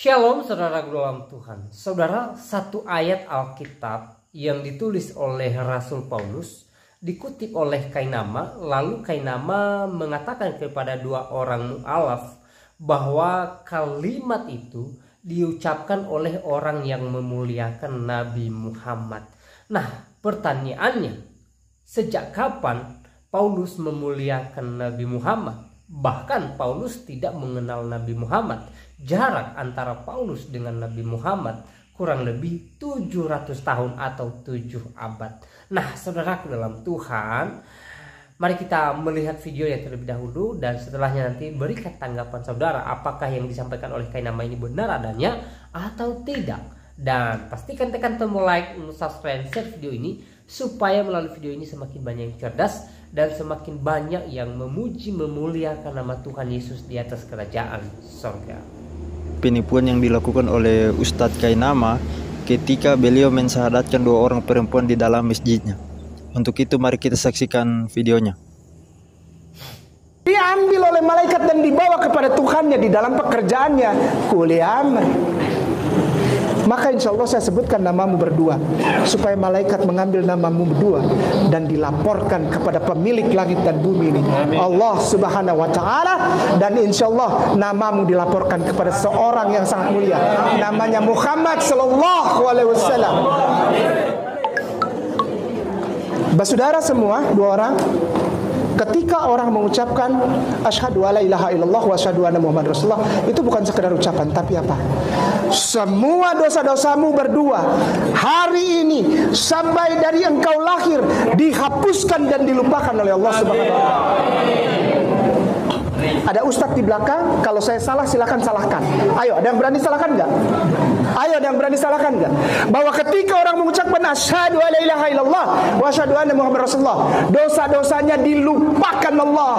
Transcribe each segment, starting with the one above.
Shalom saudara dalam Tuhan. Saudara, satu ayat Alkitab yang ditulis oleh Rasul Paulus dikutip oleh Kainama. Lalu Kainama mengatakan kepada dua orang mu'alaf bahwa kalimat itu diucapkan oleh orang yang memuliakan Nabi Muhammad. Nah, pertanyaannya, sejak kapan Paulus memuliakan Nabi Muhammad? Bahkan Paulus tidak mengenal Nabi Muhammad. Jarak antara Paulus dengan Nabi Muhammad kurang lebih 700 tahun atau 7 abad. Nah, saudaraku dalam Tuhan, mari kita melihat video yang terlebih dahulu dan setelahnya nanti berikan tanggapan saudara apakah yang disampaikan oleh Kainama ini benar adanya atau tidak. Dan pastikan tekan tombol like, subscribe, share video ini supaya melalui video ini semakin banyak yang cerdas dan semakin banyak yang memuji memuliakan nama Tuhan Yesus di atas kerajaan surga. Penipuan yang dilakukan oleh Ustadz Kainama ketika beliau mensyahadatkan dua orang perempuan di dalam masjidnya. Untuk itu mari kita saksikan videonya. Diambil oleh malaikat dan dibawa kepada Tuhannya di dalam pekerjaannya. Kuli amri. Maka insya Allah saya sebutkan namamu berdua, supaya malaikat mengambil namamu berdua dan dilaporkan kepada pemilik langit dan bumi ini, Allah Subhanahu wa Ta'ala. Dan insya Allah namamu dilaporkan kepada seorang yang sangat mulia, namanya Muhammad Sallallahu Alaihi Wasallam. Saudara semua, dua orang, ketika orang mengucapkan asyhadu alla ilaha illallah wa asyhadu anna muhammadar rasulullah, itu bukan sekedar ucapan, tapi apa? Semua dosa-dosamu berdua hari ini sampai dari engkau lahir dihapuskan dan dilupakan oleh Allah Subhanahu wa Ta'ala. Ada ustadz di belakang, kalau saya salah silakan salahkan. Ayo, ada yang berani salahkan enggak? Ayo, ada yang berani salahkan enggak? Bahwa ketika orang mengucapkan asyhadu alla ilaha illallah wa asyhadu anna muhammadar rasulullah, dosa-dosanya dilupakan Allah.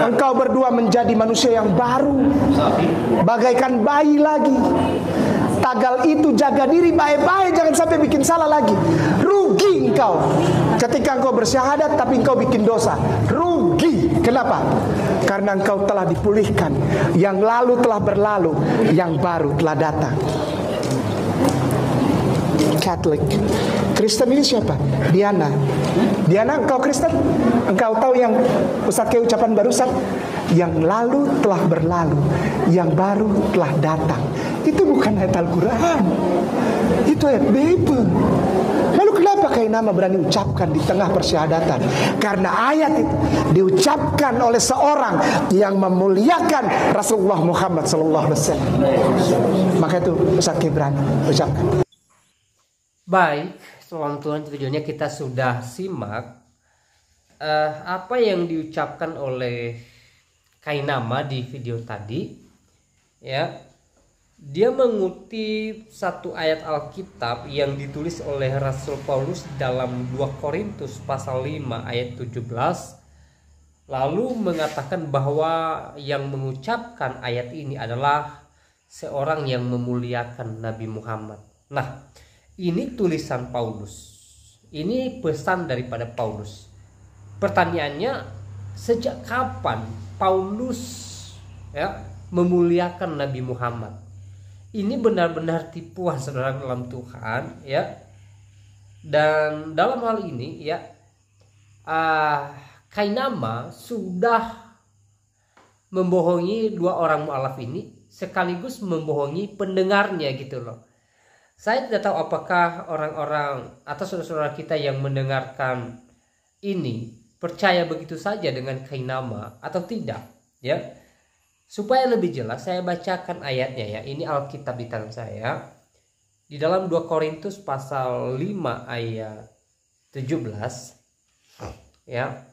Engkau berdua menjadi manusia yang baru, bagaikan bayi lagi. Tagal itu jaga diri baik-baik, jangan sampai bikin salah lagi. Rugi engkau ketika engkau bersyahadat tapi engkau bikin dosa. Rugi. Kenapa? Karena engkau telah dipulihkan. Yang lalu telah berlalu, yang baru telah datang. Catholic. Kristen ini siapa? Diana. Diana, engkau Kristen? Engkau tahu yang Ustaz kayak ucapan barusan? Yang lalu telah berlalu, yang baru telah datang. Itu bukan ayat Al-Quran, itu ayat Bible. Lalu kenapa Kainama berani ucapkan di tengah persyahadatan? Karena ayat itu diucapkan oleh seorang yang memuliakan Rasulullah Muhammad SAW. Maka itu Ustaz berani ucapkan. Baik, salam Tuhan, videonya kita sudah simak apa yang diucapkan oleh Kainama di video tadi. Ya, dia mengutip satu ayat Alkitab yang ditulis oleh Rasul Paulus dalam 2 Korintus pasal 5 ayat 17. Lalu mengatakan bahwa yang mengucapkan ayat ini adalah seorang yang memuliakan Nabi Muhammad. Nah, ini tulisan Paulus. Ini pesan daripada Paulus. Pertanyaannya, sejak kapan Paulus memuliakan Nabi Muhammad? Ini benar-benar tipuan saudara dalam Tuhan, ya. Dan dalam hal ini, ya, Kainama sudah membohongi dua orang mu'alaf ini sekaligus membohongi pendengarnya gitu loh. Saya tidak tahu apakah orang-orang atau saudara-saudara kita yang mendengarkan ini percaya begitu saja dengan Kainama atau tidak, ya. Supaya lebih jelas saya bacakan ayatnya, ya. Ini Alkitab di tangan saya. Di dalam 2 Korintus pasal 5 ayat 17, ya.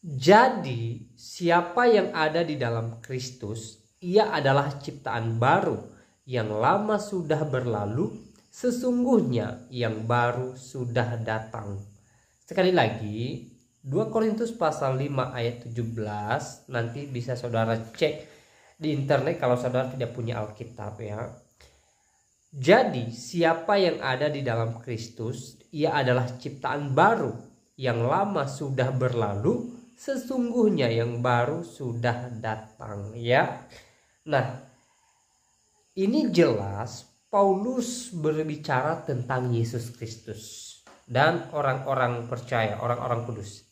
Jadi siapa yang ada di dalam Kristus, ia adalah ciptaan baru. Yang lama sudah berlalu, sesungguhnya yang baru sudah datang. Sekali lagi, 2 Korintus pasal 5 ayat 17, nanti bisa saudara cek di internet kalau saudara tidak punya Alkitab, ya. Jadi siapa yang ada di dalam Kristus, ia adalah ciptaan baru. Yang lama sudah berlalu, sesungguhnya yang baru sudah datang, ya. Nah, ini jelas Paulus berbicara tentang Yesus Kristus dan orang-orang percaya, orang-orang kudus.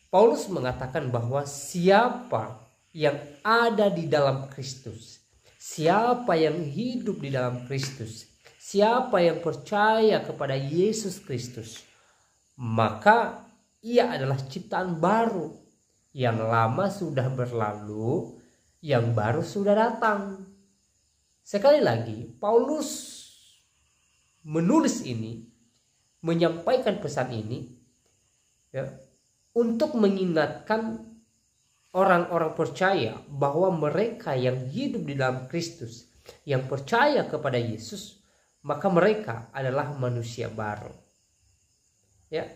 Paulus mengatakan bahwa siapa yang ada di dalam Kristus, siapa yang hidup di dalam Kristus, siapa yang percaya kepada Yesus Kristus, maka ia adalah ciptaan baru. Yang lama sudah berlalu, yang baru sudah datang. Sekali lagi, Paulus menulis ini, menyampaikan pesan ini, ya, untuk mengingatkan orang-orang percaya bahwa mereka yang hidup di dalam Kristus, yang percaya kepada Yesus, maka mereka adalah manusia baru. Ya.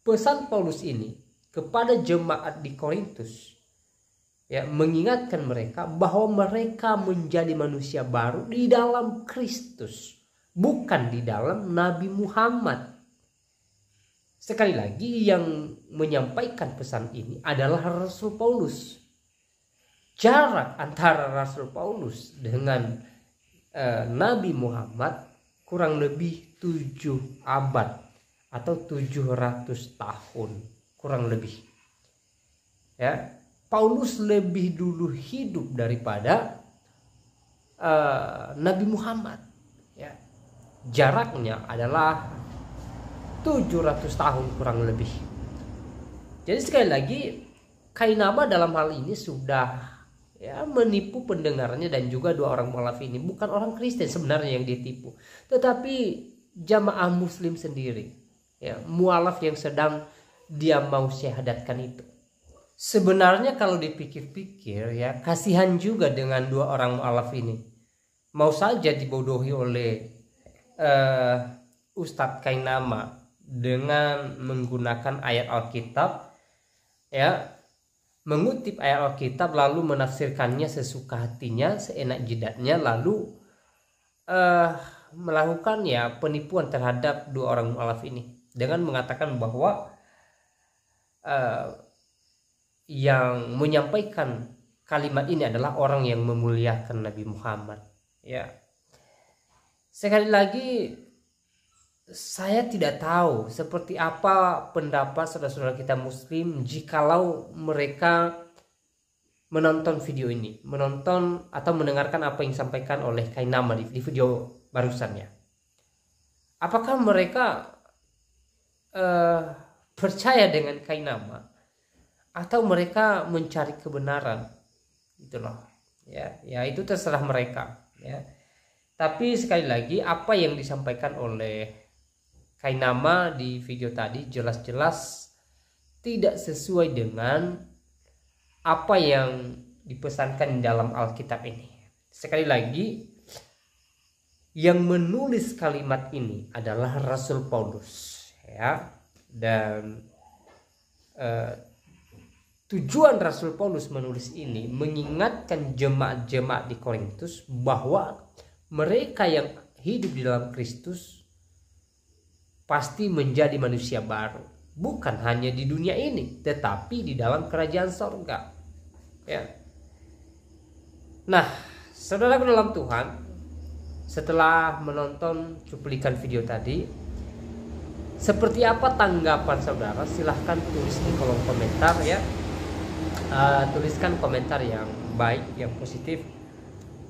Pesan Paulus ini kepada jemaat di Korintus, ya, mengingatkan mereka bahwa mereka menjadi manusia baru di dalam Kristus, bukan di dalam Nabi Muhammad. Sekali lagi, yang menyampaikan pesan ini adalah Rasul Paulus. Jarak antara Rasul Paulus dengan Nabi Muhammad kurang lebih 7 abad atau 700 tahun, kurang lebih. Ya, Paulus lebih dulu hidup daripada Nabi Muhammad. Ya, jaraknya adalah 700 tahun kurang lebih. Jadi sekali lagi, Kainama dalam hal ini sudah, ya, menipu pendengarnya dan juga dua orang mualaf ini. Bukan orang Kristen sebenarnya yang ditipu, tetapi jamaah Muslim sendiri, ya, mualaf yang sedang dia mau syahadatkan itu. Sebenarnya kalau dipikir-pikir, ya, kasihan juga dengan dua orang mualaf ini. Mau saja dibodohi oleh Ustadz Kainama dengan menggunakan ayat Alkitab, ya, mengutip ayat Alkitab lalu menafsirkannya sesuka hatinya, seenak jidatnya, lalu melakukan, ya, penipuan terhadap dua orang mualaf ini dengan mengatakan bahwa yang menyampaikan kalimat ini adalah orang yang memuliakan Nabi Muhammad. Ya, sekali lagi, saya tidak tahu seperti apa pendapat saudara-saudara kita Muslim jikalau mereka menonton video ini, menonton atau mendengarkan apa yang disampaikan oleh Kainama di video barusannya. Apakah mereka percaya dengan Kainama atau mereka mencari kebenaran? Gitu loh. Ya, itu terserah mereka. Ya. Tapi sekali lagi, apa yang disampaikan oleh Kainama di video tadi jelas-jelas tidak sesuai dengan apa yang dipesankan dalam Alkitab ini. Sekali lagi, yang menulis kalimat ini adalah Rasul Paulus, ya, dan tujuan Rasul Paulus menulis ini mengingatkan jemaat-jemaat di Korintus bahwa mereka yang hidup di dalam Kristus pasti menjadi manusia baru, bukan hanya di dunia ini, tetapi di dalam kerajaan sorga. Ya. Nah, saudara dalam Tuhan, setelah menonton cuplikan video tadi, seperti apa tanggapan saudara? Silahkan tulis di kolom komentar, ya. Tuliskan komentar yang baik, yang positif,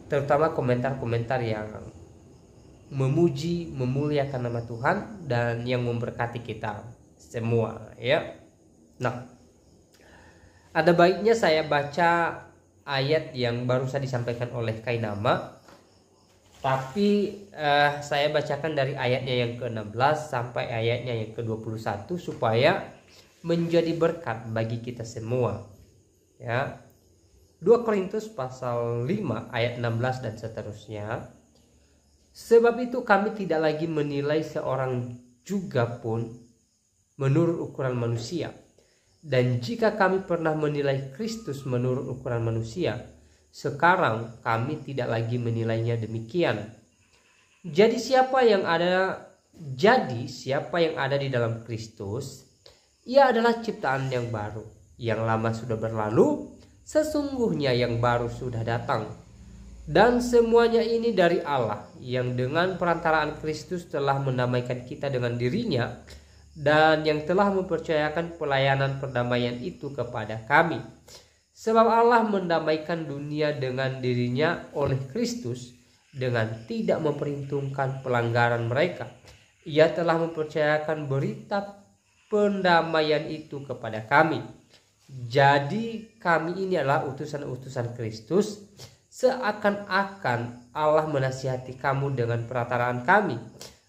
terutama komentar-komentar yang memuji, memuliakan nama Tuhan dan yang memberkati kita semua, ya. Nah, ada baiknya saya baca ayat yang baru saja disampaikan oleh Kainama, tapi saya bacakan dari ayatnya yang ke-16 sampai ayatnya yang ke-21 supaya menjadi berkat bagi kita semua, ya. 2 Korintus pasal 5 ayat 16 dan seterusnya. Sebab itu kami tidak lagi menilai seorang juga pun menurut ukuran manusia. Dan jika kami pernah menilai Kristus menurut ukuran manusia, sekarang kami tidak lagi menilainya demikian. Jadi siapa yang ada di dalam Kristus, ia adalah ciptaan yang baru. Yang lama sudah berlalu, Sesungguhnya yang baru sudah datang, dan semuanya ini dari Allah yang dengan perantaraan Kristus telah mendamaikan kita dengan dirinya, dan yang telah mempercayakan pelayanan perdamaian itu kepada kami. Sebab Allah mendamaikan dunia dengan dirinya oleh Kristus dengan tidak memperhitungkan pelanggaran mereka. Ia telah mempercayakan berita pendamaian itu kepada kami. Jadi kami ini adalah utusan-utusan Kristus, seakan-akan Allah menasihati kamu dengan perantaraan kami.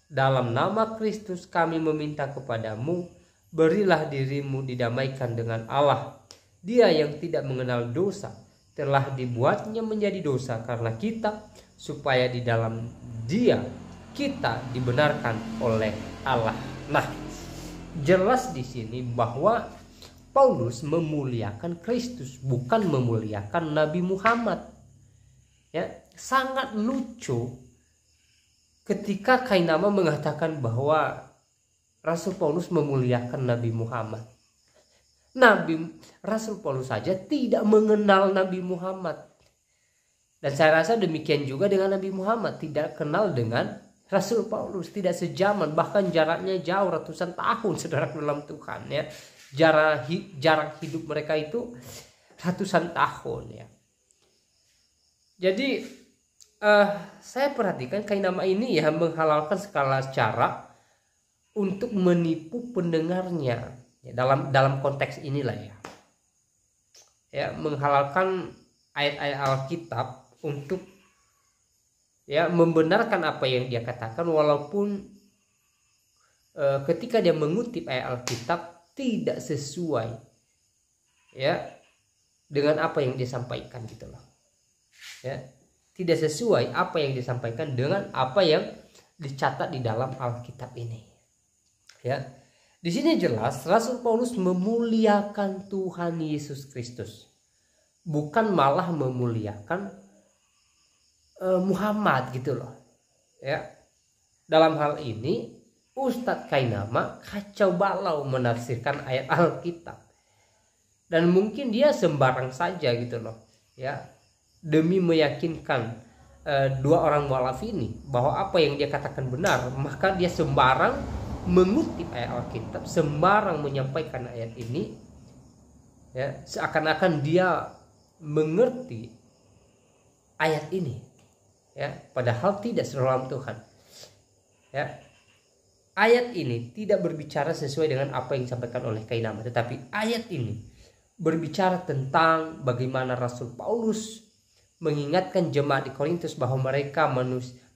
Dalam nama Kristus kami meminta kepadamu, berilah dirimu didamaikan dengan Allah. Dia yang tidak mengenal dosa telah dibuatnya menjadi dosa karena kita, supaya di dalam Dia kita dibenarkan oleh Allah. Nah, jelas di sini bahwa Paulus memuliakan Kristus, bukan memuliakan Nabi Muhammad. Ya, sangat lucu ketika Kainama mengatakan bahwa Rasul Paulus memuliakan Nabi Muhammad. Rasul Paulus saja tidak mengenal Nabi Muhammad. Dan saya rasa demikian juga dengan Nabi Muhammad, tidak kenal dengan Rasul Paulus, tidak sejaman, bahkan jaraknya jauh ratusan tahun, saudara dalam Tuhan, ya. Jarak hidup mereka itu ratusan tahun, ya. Jadi saya perhatikan Kainama ini ya menghalalkan segala cara untuk menipu pendengarnya, ya, dalam konteks inilah ya menghalalkan ayat-ayat Alkitab untuk ya membenarkan apa yang dia katakan, walaupun ketika dia mengutip ayat Alkitab tidak sesuai ya dengan apa yang disampaikan gitu loh. Ya, tidak sesuai apa yang disampaikan dengan apa yang dicatat di dalam Alkitab ini. Ya. Di sini jelas Rasul Paulus memuliakan Tuhan Yesus Kristus, bukan malah memuliakan Muhammad gitu loh. Ya. Dalam hal ini Ustadz Kainama kacau balau menafsirkan ayat Alkitab, dan mungkin dia sembarang saja gitu loh, ya, demi meyakinkan dua orang mualaf ini bahwa apa yang dia katakan benar, maka dia sembarang mengutip ayat Alkitab, sembarang menyampaikan ayat ini, ya, seakan-akan dia mengerti ayat ini, ya, padahal tidak dalam Tuhan, ya. Ayat ini tidak berbicara sesuai dengan apa yang disampaikan oleh Kainama, tetapi ayat ini berbicara tentang bagaimana Rasul Paulus mengingatkan jemaat di Korintus bahwa mereka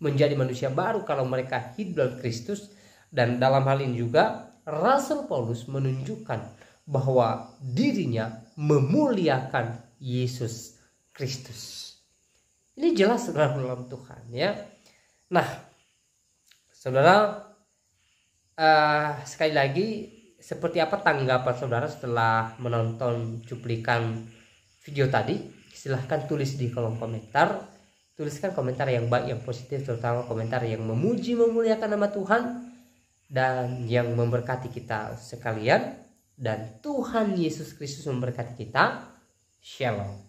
menjadi manusia baru kalau mereka hidup dalam Kristus. Dan dalam hal ini juga Rasul Paulus menunjukkan bahwa dirinya memuliakan Yesus Kristus. Ini jelas dalam Tuhan, ya. Nah, saudara, sekali lagi, seperti apa tanggapan saudara setelah menonton cuplikan video tadi? Silahkan tulis di kolom komentar. Tuliskan komentar yang baik, yang positif, terutama komentar yang memuji, memuliakan nama Tuhan, dan yang memberkati kita sekalian. Dan Tuhan Yesus Kristus memberkati kita. Shalom.